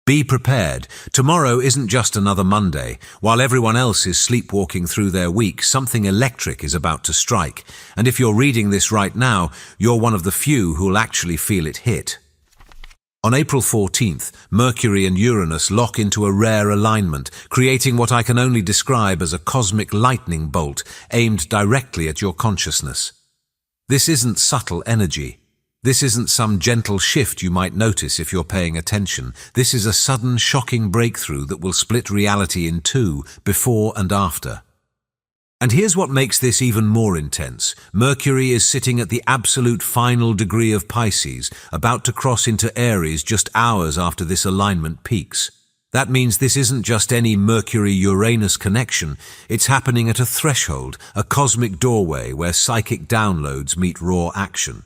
Be prepared. Tomorrow isn't just another Monday. While everyone else is sleepwalking through their week, something electric is about to strike. And if you're reading this right now, you're one of the few who'll actually feel it hit. On April 14th, Mercury and Uranus lock into a rare alignment, creating what I can only describe as a cosmic lightning bolt aimed directly at your consciousness. This isn't subtle energy. This isn't some gentle shift you might notice if you're paying attention. This is a sudden, shocking breakthrough that will split reality in two, before and after. And here's what makes this even more intense. Mercury is sitting at the absolute final degree of Pisces, about to cross into Aries just hours after this alignment peaks. That means this isn't just any Mercury-Uranus connection. It's happening at a threshold, a cosmic doorway where psychic downloads meet raw action.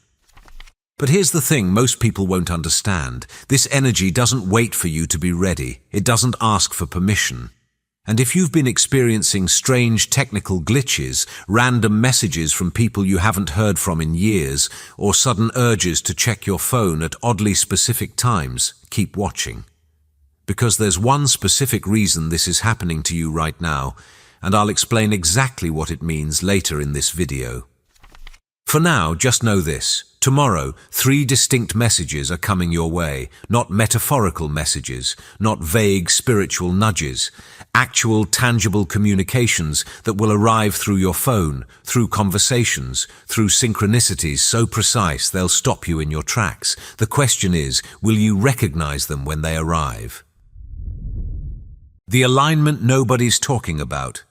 But here's the thing most people won't understand. This energy doesn't wait for you to be ready. It doesn't ask for permission. And if you've been experiencing strange technical glitches, random messages from people you haven't heard from in years, or sudden urges to check your phone at oddly specific times, keep watching. Because there's one specific reason this is happening to you right now, and I'll explain exactly what it means later in this video. For now, just know this. Tomorrow, 3 distinct messages are coming your way, not metaphorical messages, not vague spiritual nudges, actual tangible communications that will arrive through your phone, through conversations, through synchronicities so precise they'll stop you in your tracks. The question is, will you recognize them when they arrive? The alignment nobody's talking about.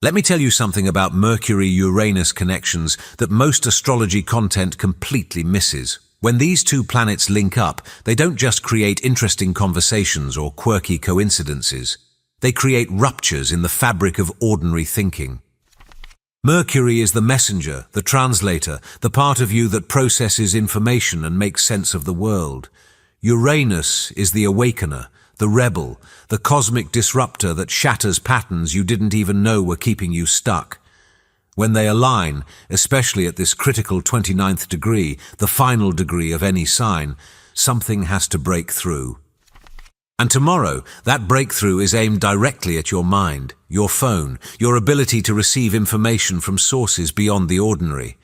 Let me tell you something about Mercury-Uranus connections that most astrology content completely misses. When these two planets link up, they don't just create interesting conversations or quirky coincidences. They create ruptures in the fabric of ordinary thinking. Mercury is the messenger, the translator, the part of you that processes information and makes sense of the world. Uranus is the awakener, the rebel, the cosmic disruptor that shatters patterns you didn't even know were keeping you stuck. When they align, especially at this critical 29th degree, the final degree of any sign, something has to break through. And tomorrow, that breakthrough is aimed directly at your mind, your phone, your ability to receive information from sources beyond the ordinary.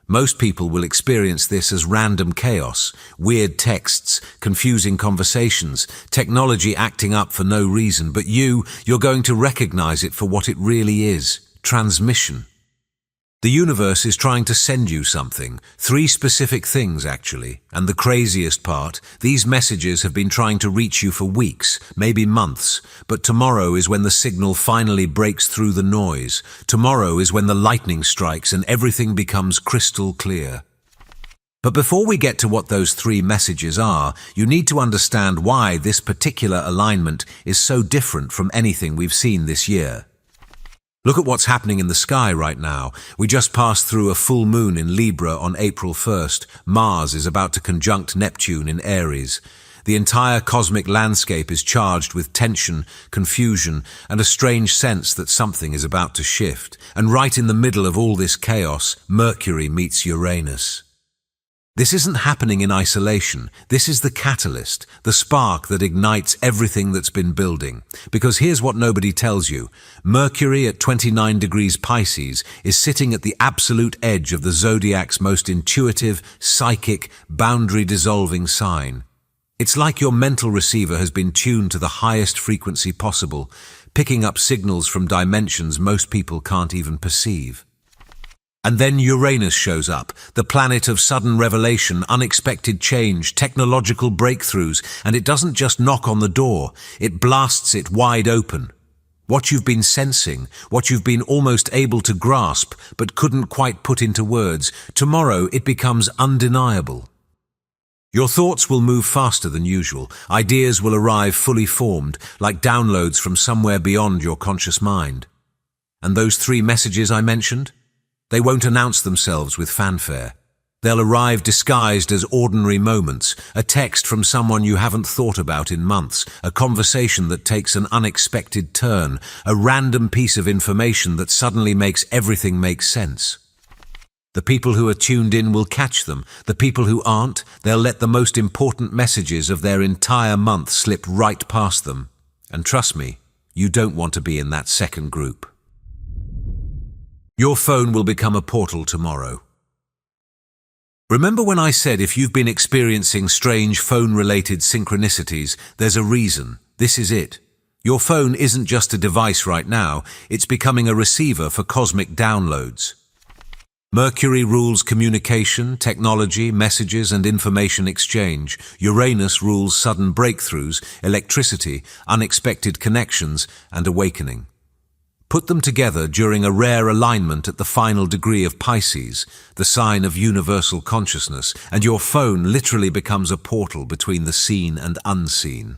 Most people will experience this as random chaos, weird texts, confusing conversations, technology acting up for no reason, but you're going to recognize it for what it really is: transmission. The universe is trying to send you something, 3 specific things actually, and the craziest part, these messages have been trying to reach you for weeks, maybe months, but tomorrow is when the signal finally breaks through the noise. Tomorrow is when the lightning strikes and everything becomes crystal clear. But before we get to what those 3 messages are, you need to understand why this particular alignment is so different from anything we've seen this year. Look at what's happening in the sky right now. We just passed through a full moon in Libra on April 1st. Mars is about to conjunct Neptune in Aries. The entire cosmic landscape is charged with tension, confusion, and a strange sense that something is about to shift. And right in the middle of all this chaos, Mercury meets Uranus. This isn't happening in isolation. This is the catalyst, the spark that ignites everything that's been building. Because here's what nobody tells you. Mercury at 29 degrees Pisces is sitting at the absolute edge of the zodiac's most intuitive, psychic, boundary-dissolving sign. It's like your mental receiver has been tuned to the highest frequency possible, picking up signals from dimensions most people can't even perceive. And then Uranus shows up, the planet of sudden revelation, unexpected change, technological breakthroughs, and it doesn't just knock on the door, it blasts it wide open. What you've been sensing, what you've been almost able to grasp, but couldn't quite put into words, tomorrow it becomes undeniable. Your thoughts will move faster than usual. Ideas will arrive fully formed, like downloads from somewhere beyond your conscious mind. And those 3 messages I mentioned? They won't announce themselves with fanfare. They'll arrive disguised as ordinary moments, a text from someone you haven't thought about in months, a conversation that takes an unexpected turn, a random piece of information that suddenly makes everything make sense. The people who are tuned in will catch them. The people who aren't, they'll let the most important messages of their entire month slip right past them. And trust me, you don't want to be in that second group. Your phone will become a portal tomorrow. Remember when I said if you've been experiencing strange phone-related synchronicities, there's a reason. This is it. Your phone isn't just a device right now, it's becoming a receiver for cosmic downloads. Mercury rules communication, technology, messages and information exchange. Uranus rules sudden breakthroughs, electricity, unexpected connections and awakening. Put them together during a rare alignment at the final degree of Pisces, the sign of universal consciousness, and your phone literally becomes a portal between the seen and unseen.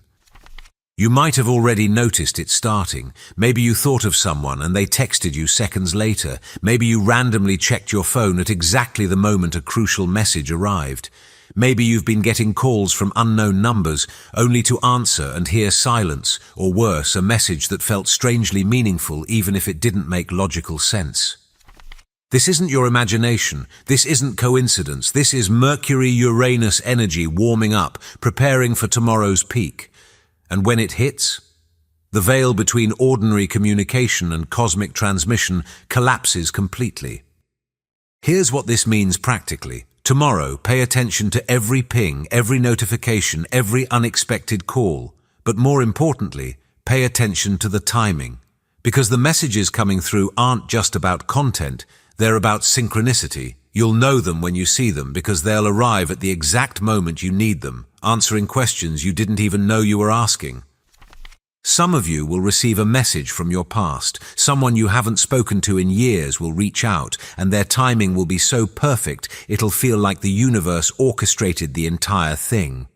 You might have already noticed it starting. Maybe you thought of someone and they texted you seconds later. Maybe you randomly checked your phone at exactly the moment a crucial message arrived. Maybe you've been getting calls from unknown numbers only to answer and hear silence, or worse, a message that felt strangely meaningful even if it didn't make logical sense. This isn't your imagination. This isn't coincidence. This is Mercury-Uranus energy warming up, preparing for tomorrow's peak. And when it hits, the veil between ordinary communication and cosmic transmission collapses completely. Here's what this means practically. Tomorrow, pay attention to every ping, every notification, every unexpected call. But more importantly, pay attention to the timing. Because the messages coming through aren't just about content, they're about synchronicity. You'll know them when you see them because they'll arrive at the exact moment you need them, answering questions you didn't even know you were asking. Some of you will receive a message from your past. Someone you haven't spoken to in years will reach out, and their timing will be so perfect it'll feel like the universe orchestrated the entire thing.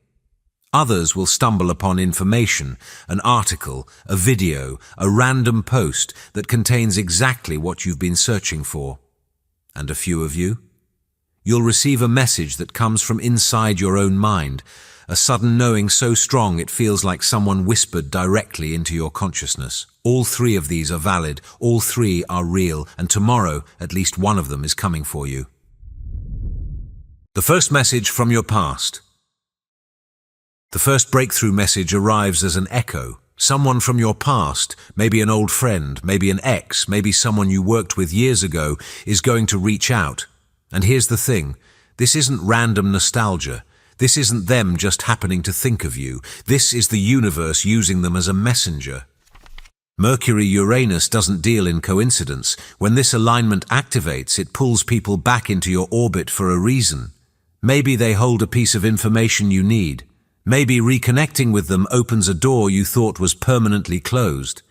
Others will stumble upon information, an article, a video, a random post that contains exactly what you've been searching for. And a few of you? You'll receive a message that comes from inside your own mind, a sudden knowing so strong it feels like someone whispered directly into your consciousness. All three of these are valid, all three are real, and tomorrow at least one of them is coming for you. The first message from your past. The first breakthrough message arrives as an echo. Someone from your past, maybe an old friend, maybe an ex, maybe someone you worked with years ago, is going to reach out. And here's the thing, this isn't random nostalgia. This isn't them just happening to think of you. This is the universe using them as a messenger. Mercury-Uranus doesn't deal in coincidence. When this alignment activates, it pulls people back into your orbit for a reason. Maybe they hold a piece of information you need. Maybe reconnecting with them opens a door you thought was permanently closed.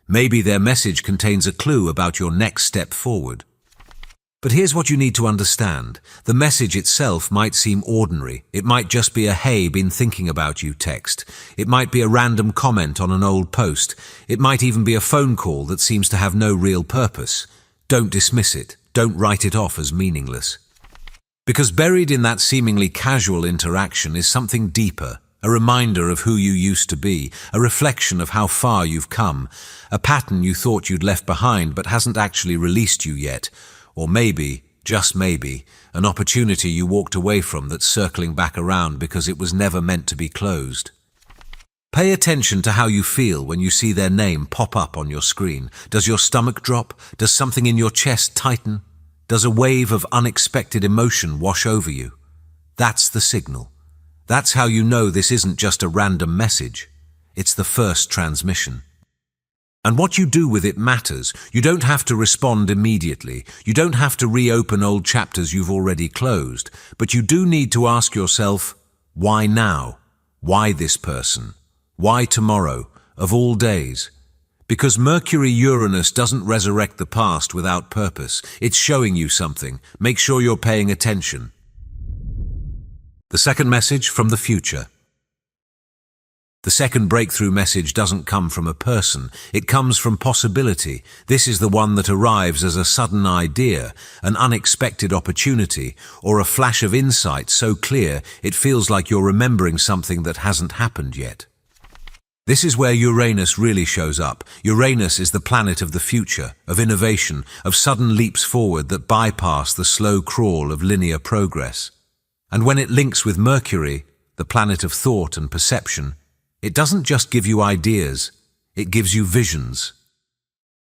Maybe their message contains a clue about your next step forward. But here's what you need to understand. The message itself might seem ordinary. It might just be a "hey, been thinking about you" text. It might be a random comment on an old post. It might even be a phone call that seems to have no real purpose. Don't dismiss it. Don't write it off as meaningless. Because buried in that seemingly casual interaction is something deeper. A reminder of who you used to be, a reflection of how far you've come, a pattern you thought you'd left behind but hasn't actually released you yet. Or maybe, just maybe, an opportunity you walked away from that's circling back around because it was never meant to be closed. Pay attention to how you feel when you see their name pop up on your screen. Does your stomach drop? Does something in your chest tighten? Does a wave of unexpected emotion wash over you? That's the signal. That's how you know this isn't just a random message. It's the first transmission. And what you do with it matters. You don't have to respond immediately. You don't have to reopen old chapters you've already closed. But you do need to ask yourself, why now? Why this person? Why tomorrow, of all days? Because Mercury-Uranus doesn't resurrect the past without purpose. It's showing you something. Make sure you're paying attention. The second message from the future. The second breakthrough message doesn't come from a person, it comes from possibility. This is the one that arrives as a sudden idea, an unexpected opportunity, or a flash of insight so clear it feels like you're remembering something that hasn't happened yet. This is where Uranus really shows up. Uranus is the planet of the future, of innovation, of sudden leaps forward that bypass the slow crawl of linear progress. And when it links with Mercury, the planet of thought and perception, it doesn't just give you ideas, it gives you visions.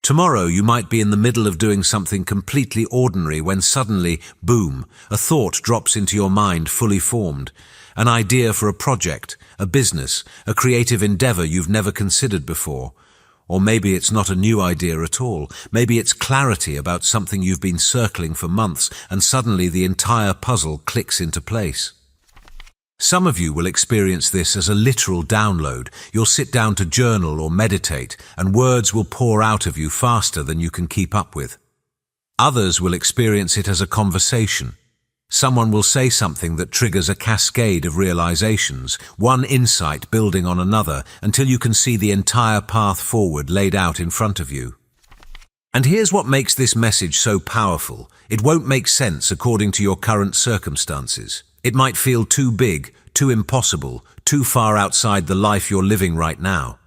Tomorrow you might be in the middle of doing something completely ordinary when suddenly, boom, a thought drops into your mind fully formed. An idea for a project, a business, a creative endeavor you've never considered before. Or maybe it's not a new idea at all. Maybe it's clarity about something you've been circling for months and suddenly the entire puzzle clicks into place. Some of you will experience this as a literal download. You'll sit down to journal or meditate, and words will pour out of you faster than you can keep up with. Others will experience it as a conversation. Someone will say something that triggers a cascade of realizations, one insight building on another, until you can see the entire path forward laid out in front of you. And here's what makes this message so powerful. It won't make sense according to your current circumstances. It might feel too big, too impossible, too far outside the life you're living right now.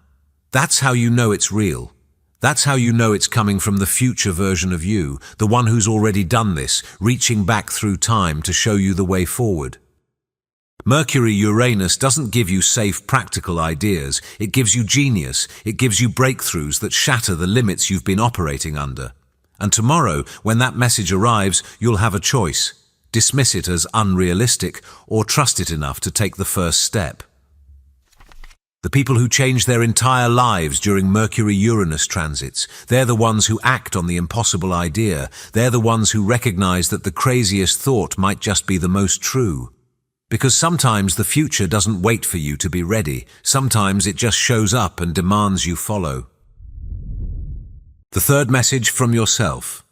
That's how you know it's real. That's how you know it's coming from the future version of you, the one who's already done this, reaching back through time to show you the way forward. Mercury Uranus doesn't give you safe, practical ideas. It gives you genius. It gives you breakthroughs that shatter the limits you've been operating under. And tomorrow, when that message arrives, you'll have a choice. Dismiss it as unrealistic or trust it enough to take the first step. The people who change their entire lives during Mercury-Uranus transits, they're the ones who act on the impossible idea. They're the ones who recognize that the craziest thought might just be the most true. Because sometimes the future doesn't wait for you to be ready. Sometimes it just shows up and demands you follow. The third message from yourself.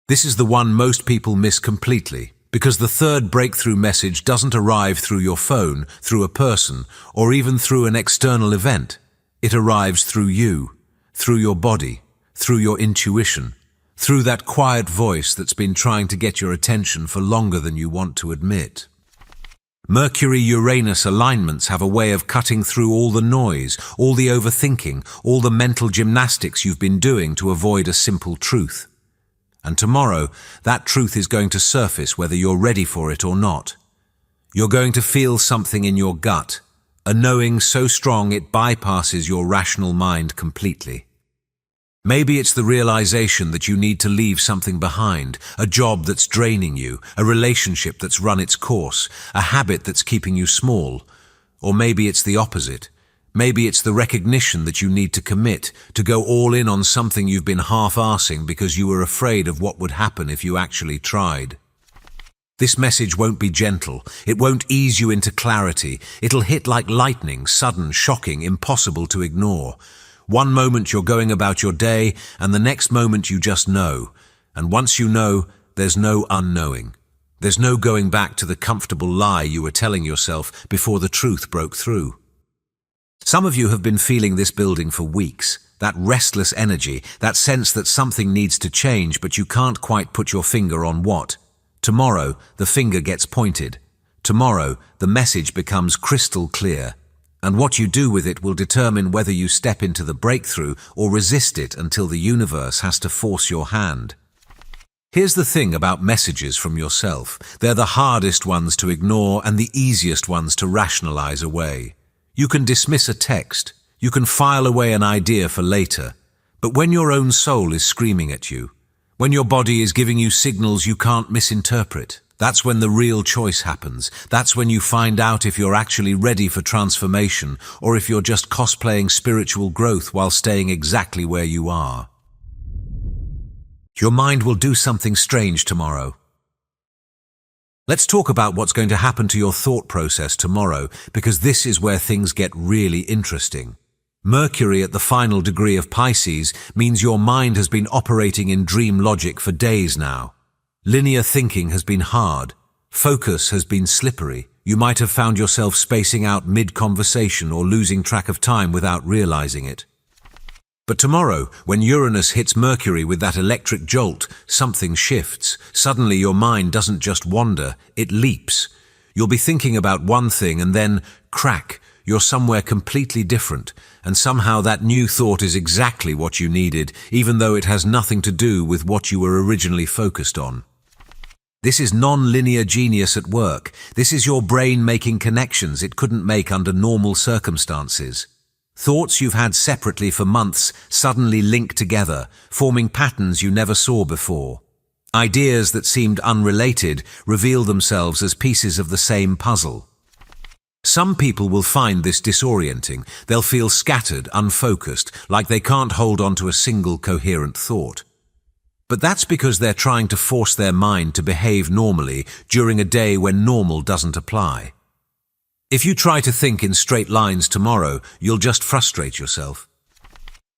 This is the one most people miss completely. Because the third breakthrough message doesn't arrive through your phone, through a person, or even through an external event. It arrives through you, through your body, through your intuition, through that quiet voice that's been trying to get your attention for longer than you want to admit. Mercury-Uranus alignments have a way of cutting through all the noise, all the overthinking, all the mental gymnastics you've been doing to avoid a simple truth. And tomorrow, that truth is going to surface whether you're ready for it or not. You're going to feel something in your gut, a knowing so strong it bypasses your rational mind completely. Maybe it's the realization that you need to leave something behind, a job that's draining you, a relationship that's run its course, a habit that's keeping you small. Or maybe it's the opposite. Maybe it's the recognition that you need to commit, to go all in on something you've been half-arsing because you were afraid of what would happen if you actually tried. This message won't be gentle. It won't ease you into clarity. It'll hit like lightning, sudden, shocking, impossible to ignore. One moment you're going about your day, and the next moment you just know. And once you know, there's no unknowing. There's no going back to the comfortable lie you were telling yourself before the truth broke through. Some of you have been feeling this building for weeks, that restless energy, that sense that something needs to change but you can't quite put your finger on what. Tomorrow, the finger gets pointed. Tomorrow, the message becomes crystal clear. And what you do with it will determine whether you step into the breakthrough or resist it until the universe has to force your hand. Here's the thing about messages from yourself. They're the hardest ones to ignore and the easiest ones to rationalize away. You can dismiss a text, you can file away an idea for later, but when your own soul is screaming at you, when your body is giving you signals you can't misinterpret, that's when the real choice happens. That's when you find out if you're actually ready for transformation or if you're just cosplaying spiritual growth while staying exactly where you are. Your mind will do something strange tomorrow. Let's talk about what's going to happen to your thought process tomorrow, because this is where things get really interesting. Mercury at the final degree of Pisces means your mind has been operating in dream logic for days now. Linear thinking has been hard. Focus has been slippery. You might have found yourself spacing out mid-conversation or losing track of time without realizing it. But tomorrow, when Uranus hits Mercury with that electric jolt, something shifts. Suddenly your mind doesn't just wander, it leaps. You'll be thinking about one thing and then, crack, You're somewhere completely different, and somehow that new thought is exactly what you needed, even though it has nothing to do with what you were originally focused on. This is non-linear genius at work. This is your brain making connections it couldn't make under normal circumstances. Thoughts you've had separately for months suddenly link together, forming patterns you never saw before. Ideas that seemed unrelated reveal themselves as pieces of the same puzzle. Some people will find this disorienting. They'll feel scattered, unfocused, like they can't hold on to a single coherent thought. But that's because they're trying to force their mind to behave normally during a day when normal doesn't apply. If you try to think in straight lines tomorrow, you'll just frustrate yourself.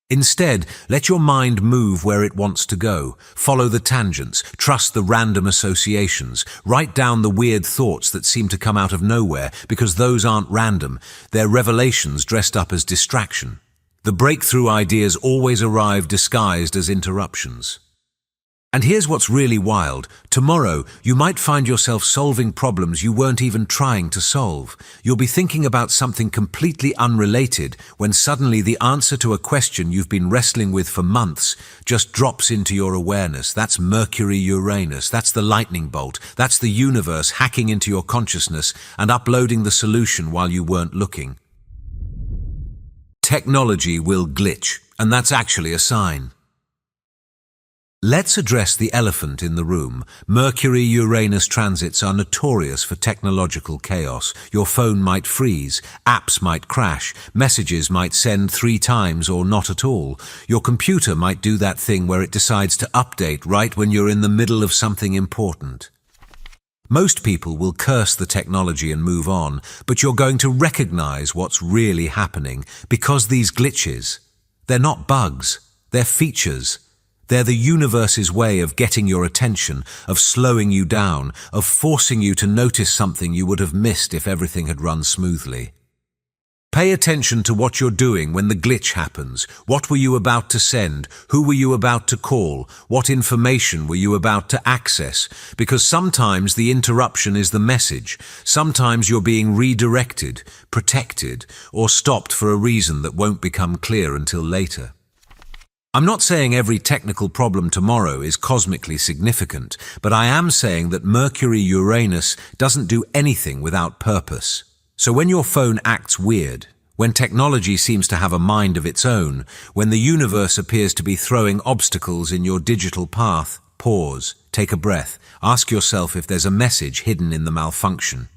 Instead, let your mind move where it wants to go. Follow the tangents, trust the random associations, write down the weird thoughts that seem to come out of nowhere, because those aren't random, they're revelations dressed up as distraction. The breakthrough ideas always arrive disguised as interruptions. And here's what's really wild. Tomorrow, you might find yourself solving problems you weren't even trying to solve. You'll be thinking about something completely unrelated when suddenly the answer to a question you've been wrestling with for months just drops into your awareness. That's Mercury Uranus. That's the lightning bolt. That's the universe hacking into your consciousness and uploading the solution while you weren't looking. Technology will glitch, and that's actually a sign. Let's address the elephant in the room. Mercury-Uranus transits are notorious for technological chaos. Your phone might freeze, apps might crash, messages might send 3 times or not at all. Your computer might do that thing where it decides to update right when you're in the middle of something important. Most people will curse the technology and move on, but you're going to recognize what's really happening because these glitches, they're not bugs, they're features. They're the universe's way of getting your attention, of slowing you down, of forcing you to notice something you would have missed if everything had run smoothly. Pay attention to what you're doing when the glitch happens. What were you about to send? Who were you about to call? What information were you about to access? Because sometimes the interruption is the message. Sometimes you're being redirected, protected, or stopped for a reason that won't become clear until later. I'm not saying every technical problem tomorrow is cosmically significant, but I am saying that Mercury-Uranus doesn't do anything without purpose. So when your phone acts weird, when technology seems to have a mind of its own, when the universe appears to be throwing obstacles in your digital path, pause, take a breath, ask yourself if there's a message hidden in the malfunction.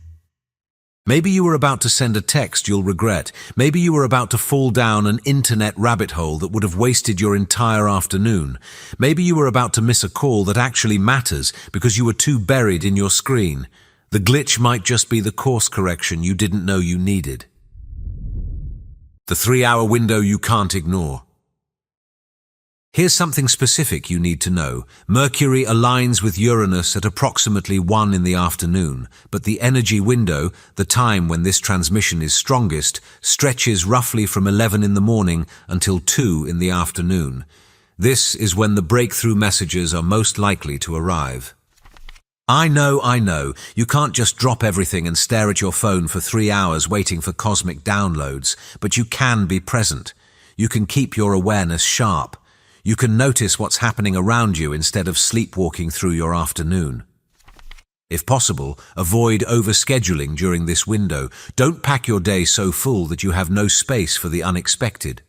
Maybe you were about to send a text you'll regret. Maybe you were about to fall down an internet rabbit hole that would have wasted your entire afternoon. Maybe you were about to miss a call that actually matters because you were too buried in your screen. The glitch might just be the course correction you didn't know you needed. The 3-hour window you can't ignore. Here's something specific you need to know. Mercury aligns with Uranus at approximately 1 in the afternoon, but the energy window, the time when this transmission is strongest, stretches roughly from 11 in the morning until 2 in the afternoon. This is when the breakthrough messages are most likely to arrive. I know, you can't just drop everything and stare at your phone for 3 hours waiting for cosmic downloads, but you can be present. You can keep your awareness sharp. You can notice what's happening around you instead of sleepwalking through your afternoon. If possible, avoid overscheduling during this window. Don't pack your day so full that you have no space for the unexpected.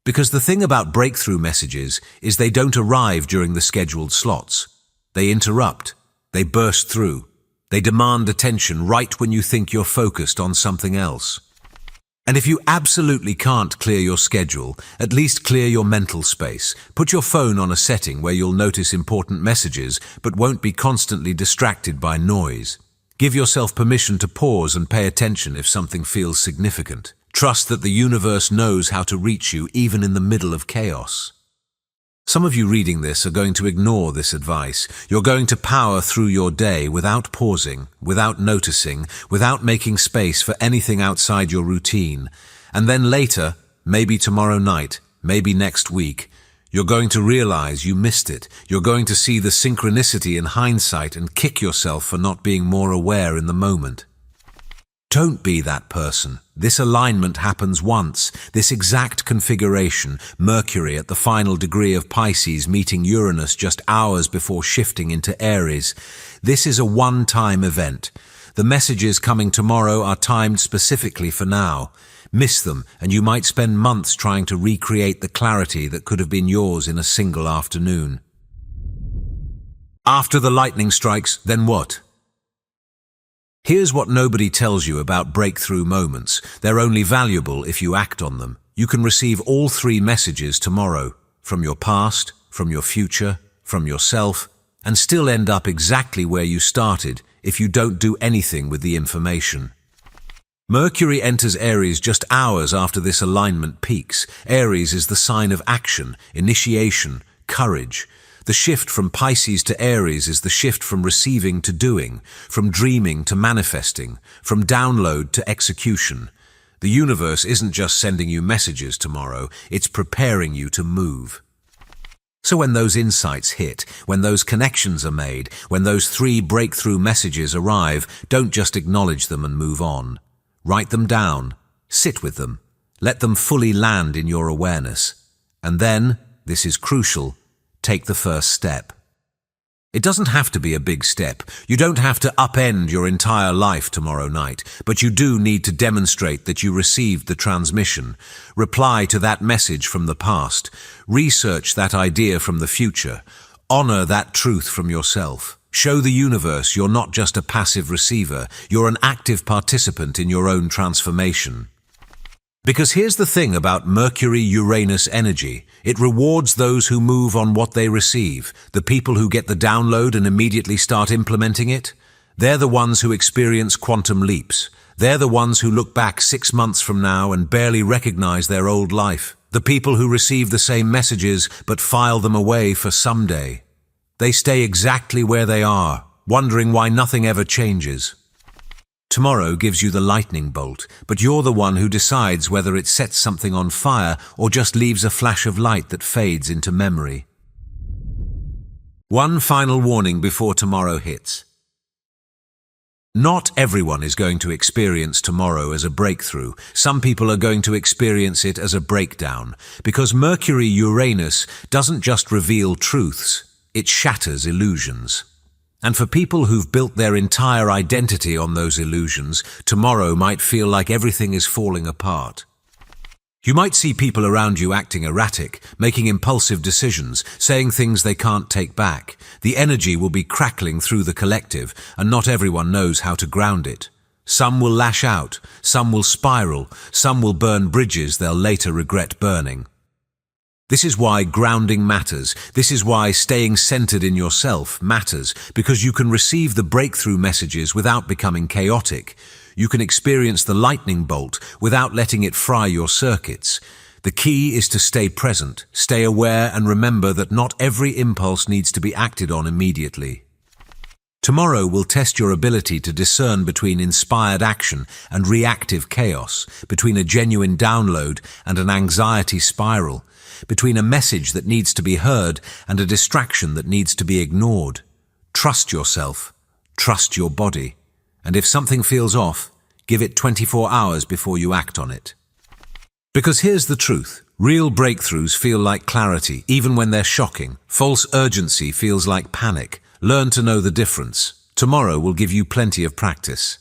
Because the thing about breakthrough messages is they don't arrive during the scheduled slots. They interrupt. They burst through. They demand attention right when you think you're focused on something else. And if you absolutely can't clear your schedule, at least clear your mental space. Put your phone on a setting where you'll notice important messages, but won't be constantly distracted by noise. Give yourself permission to pause and pay attention if something feels significant. Trust that the universe knows how to reach you even in the middle of chaos. Some of you reading this are going to ignore this advice. You're going to power through your day without pausing, without noticing, without making space for anything outside your routine. And then later, maybe tomorrow night, maybe next week, you're going to realize you missed it. You're going to see the synchronicity in hindsight and kick yourself for not being more aware in the moment. Don't be that person. This alignment happens once. This exact configuration, Mercury at the final degree of Pisces meeting Uranus just hours before shifting into Aries. This is a one-time event. The messages coming tomorrow are timed specifically for now. Miss them, and you might spend months trying to recreate the clarity that could have been yours in a single afternoon. After the lightning strikes, then what? Here's what nobody tells you about breakthrough moments. They're only valuable if you act on them. You can receive all three messages tomorrow, from your past, from your future, from yourself, and still end up exactly where you started if you don't do anything with the information. Mercury enters Aries just hours after this alignment peaks. Aries is the sign of action, initiation, courage. The shift from Pisces to Aries is the shift from receiving to doing, from dreaming to manifesting, from download to execution. The universe isn't just sending you messages tomorrow, it's preparing you to move. So when those insights hit, when those connections are made, when those three breakthrough messages arrive, don't just acknowledge them and move on. Write them down, sit with them, let them fully land in your awareness. And then, this is crucial, take the first step. It doesn't have to be a big step. You don't have to upend your entire life tomorrow night, but you do need to demonstrate that you received the transmission. Reply to that message from the past. Research that idea from the future. Honor that truth from yourself. Show the universe you're not just a passive receiver, you're an active participant in your own transformation. Because here's the thing about Mercury-Uranus energy. It rewards those who move on what they receive. The people who get the download and immediately start implementing it, they're the ones who experience quantum leaps. They're the ones who look back 6 months from now and barely recognize their old life. The people who receive the same messages but file them away for someday. They stay exactly where they are, wondering why nothing ever changes. Tomorrow gives you the lightning bolt, but you're the one who decides whether it sets something on fire or just leaves a flash of light that fades into memory. One final warning before tomorrow hits. Not everyone is going to experience tomorrow as a breakthrough. Some people are going to experience it as a breakdown, because Mercury-Uranus doesn't just reveal truths, it shatters illusions. And for people who've built their entire identity on those illusions, tomorrow might feel like everything is falling apart. You might see people around you acting erratic, making impulsive decisions, saying things they can't take back. The energy will be crackling through the collective, and not everyone knows how to ground it. Some will lash out, some will spiral, some will burn bridges they'll later regret burning. This is why grounding matters. This is why staying centered in yourself matters, because you can receive the breakthrough messages without becoming chaotic. You can experience the lightning bolt without letting it fry your circuits. The key is to stay present, stay aware, and remember that not every impulse needs to be acted on immediately. Tomorrow will test your ability to discern between inspired action and reactive chaos, between a genuine download and an anxiety spiral, between a message that needs to be heard and a distraction that needs to be ignored. Trust yourself, trust your body, and if something feels off, give it 24 hours before you act on it. Because here's the truth, real breakthroughs feel like clarity, even when they're shocking. False urgency feels like panic. Learn to know the difference. Tomorrow will give you plenty of practice.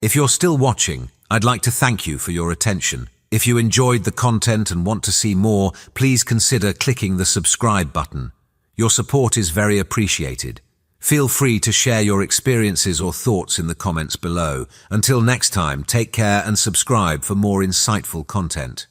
If you're still watching, I'd like to thank you for your attention. If you enjoyed the content and want to see more, please consider clicking the subscribe button. Your support is very appreciated. Feel free to share your experiences or thoughts in the comments below. Until next time, take care and subscribe for more insightful content.